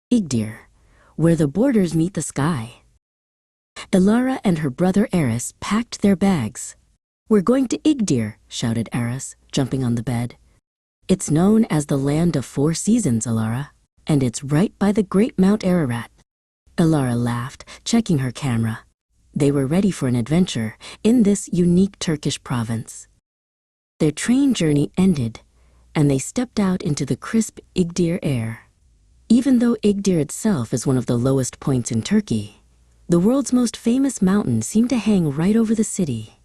Iğdır, where the borders meet the sky. Alara and her brother Aras packed their bags. "We're going to Iğdır," shouted Aras, jumping on the bed. "It's known as the land of 4 seasons, Alara, and it's right by the great Mount Ararat." Alara laughed, checking her camera. They were ready for an adventure in this unique Turkish province. Their train journey ended, and they stepped out into the crisp Iğdır air. Even though Iğdır itself is one of the lowest points in Turkey, the world's most famous mountain seemed to hang right over the city.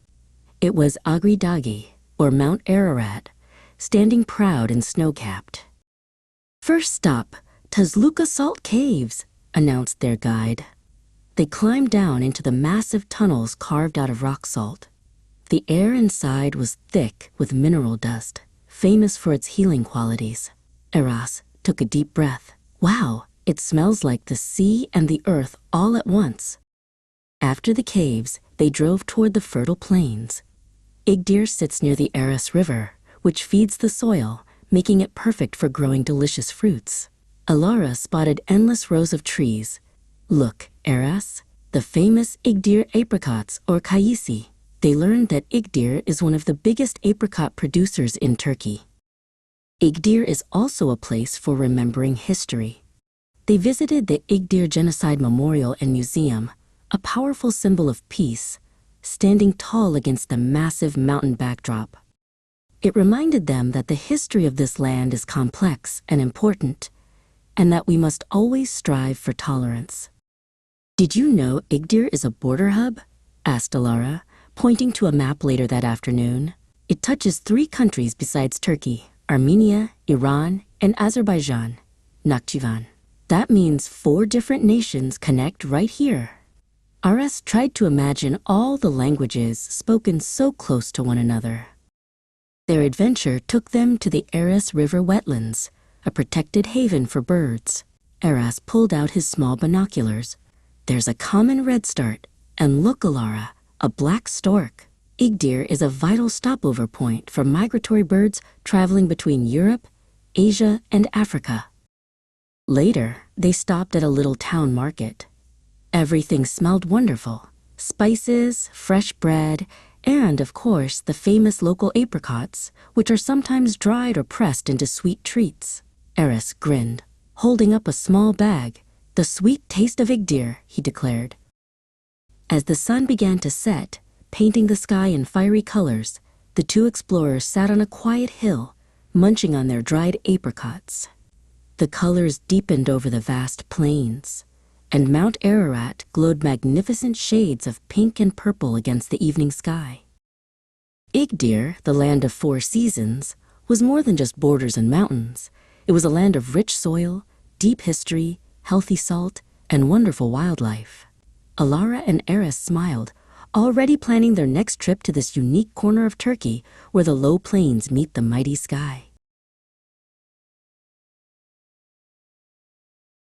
It was Agri Dagi, or Mount Ararat, standing proud and snow-capped. "First stop, Tazluka Salt Caves," announced their guide. They climbed down into the massive tunnels carved out of rock salt. The air inside was thick with mineral dust, famous for its healing qualities. Aras took a deep breath. "Wow, it smells like the sea and the earth all at once." After the caves, they drove toward the fertile plains. Iğdır sits near the Aras River, which feeds the soil, making it perfect for growing delicious fruits. Alara spotted endless rows of trees. "Look, Aras, the famous Iğdır apricots, or kayısı." They learned that Iğdır is one of the biggest apricot producers in Turkey. Iğdır is also a place for remembering history. They visited the Iğdır Genocide Memorial and Museum, a powerful symbol of peace, standing tall against the massive mountain backdrop. It reminded them that the history of this land is complex and important, and that we must always strive for tolerance. "Did you know Iğdır is a border hub?" asked Alara, pointing to a map later that afternoon. "It touches 3 countries besides Turkey: Armenia, Iran, and Azerbaijan, Nakhchivan. That means 4 different nations connect right here." Aras tried to imagine all the languages spoken so close to one another. Their adventure took them to the Aras River wetlands, a protected haven for birds. Aras pulled out his small binoculars. "There's a common redstart, and look, Alara, a black stork." Iğdır is a vital stopover point for migratory birds traveling between Europe, Asia, and Africa. Later, they stopped at a little town market. Everything smelled wonderful: spices, fresh bread, and, of course, the famous local apricots, which are sometimes dried or pressed into sweet treats. Aras grinned, holding up a small bag. "The sweet taste of Iğdır," he declared. As the sun began to set, painting the sky in fiery colors, the 2 explorers sat on a quiet hill, munching on their dried apricots. The colors deepened over the vast plains, and Mount Ararat glowed magnificent shades of pink and purple against the evening sky. Iğdır, the land of 4 seasons, was more than just borders and mountains. It was a land of rich soil, deep history, healthy salt, and wonderful wildlife. Alara and Aras smiled, already planning their next trip to this unique corner of Turkey where the low plains meet the mighty sky.